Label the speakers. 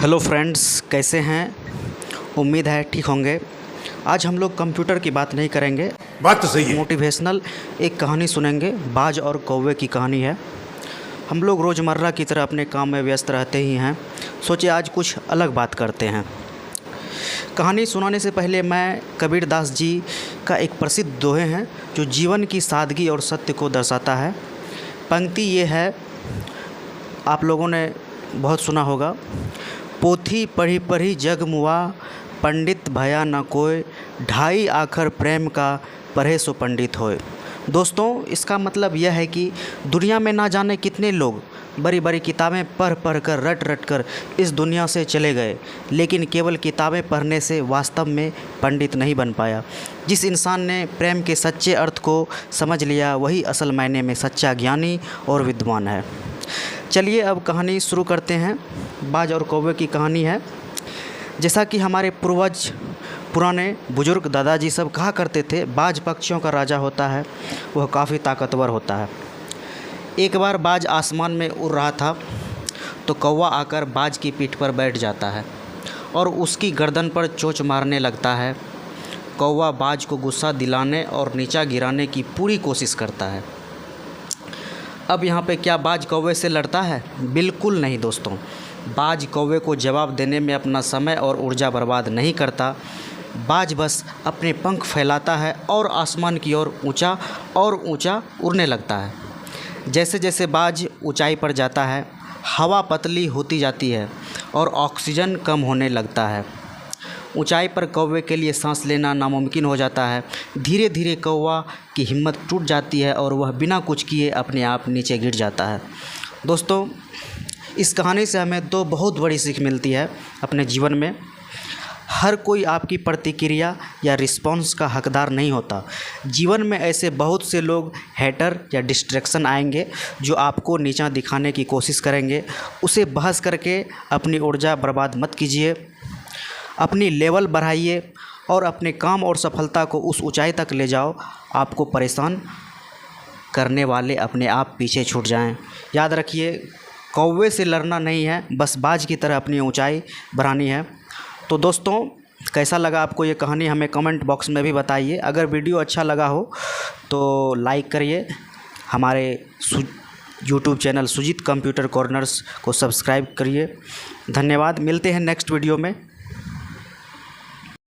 Speaker 1: Hello friends, कैसे हैं? उम्मीद है ठीक होंगे। आज हम लोग कंप्यूटर की बात नहीं करेंगे,
Speaker 2: बात तो सही है।
Speaker 1: मोटिवेशनल एक कहानी सुनेंगे। बाज और कौवे की कहानी है। हम लोग रोज़मर्रा की तरह अपने काम में व्यस्त रहते ही हैं, सोचे आज कुछ अलग बात करते हैं। कहानी सुनाने से पहले मैं कबीर दास जी का एक प्रसिद्ध दोहे हैं जो जीवन की सादगी और सत्य को दर्शाता है। पंक्ति ये है, आप लोगों ने बहुत सुना होगा, पोथी पढ़ी पढ़ी जग मुआ, पंडित भया न कोय, ढाई आखर प्रेम का पढ़े सो पंडित होए। दोस्तों, इसका मतलब यह है कि दुनिया में ना जाने कितने लोग बड़ी बड़ी किताबें पढ़ पढ़ कर रट रट कर इस दुनिया से चले गए, लेकिन केवल किताबें पढ़ने से वास्तव में पंडित नहीं बन पाया। जिस इंसान ने प्रेम के सच्चे अर्थ को समझ लिया, वही असल मायने में सच्चा ज्ञानी और विद्वान है। चलिए अब कहानी शुरू करते हैं। बाज और कौवे की कहानी है। जैसा कि हमारे पूर्वज पुराने बुजुर्ग दादाजी सब कहा करते थे, बाज पक्षियों का राजा होता है, वह काफ़ी ताकतवर होता है। एक बार बाज आसमान में उड़ रहा था तो कौवा आकर बाज की पीठ पर बैठ जाता है और उसकी गर्दन पर चोंच मारने लगता है। कौवा बाज को गुस्सा दिलाने और नीचा गिराने की पूरी कोशिश करता है। अब यहाँ पे क्या बाज कौवे से लड़ता है? बिल्कुल नहीं दोस्तों। बाज कौवे को जवाब देने में अपना समय और ऊर्जा बर्बाद नहीं करता। बाज बस अपने पंख फैलाता है और आसमान की ओर ऊंचा और ऊंचा उड़ने लगता है। जैसे जैसे बाज ऊंचाई पर जाता है, हवा पतली होती जाती है और ऑक्सीजन कम होने लगता है। ऊंचाई पर कौवे के लिए सांस लेना नामुमकिन हो जाता है। धीरे धीरे कौवा की हिम्मत टूट जाती है और वह बिना कुछ किए अपने आप नीचे गिर जाता है। दोस्तों, इस कहानी से हमें दो बहुत बड़ी सीख मिलती है अपने जीवन में। हर कोई आपकी प्रतिक्रिया या रिस्पॉन्स का हकदार नहीं होता। जीवन में ऐसे बहुत से लोग हेटर या डिस्ट्रैक्शन आएंगे जो आपको नीचा दिखाने की कोशिश करेंगे। उसे बहस करके अपनी ऊर्जा बर्बाद मत कीजिए, अपनी लेवल बढ़ाइए और अपने काम और सफलता को उस ऊंचाई तक ले जाओ, आपको परेशान करने वाले अपने आप पीछे छूट जाएं। याद रखिए, कौवे से लड़ना नहीं है, बस बाज की तरह अपनी ऊंचाई बढ़ानी है। तो दोस्तों, कैसा लगा आपको ये कहानी, हमें कमेंट बॉक्स में भी बताइए। अगर वीडियो अच्छा लगा हो तो लाइक करिए, हमारे YouTube channel Sujeet computer corners को सब्सक्राइब करिए। धन्यवाद। मिलते हैं नेक्स्ट वीडियो में।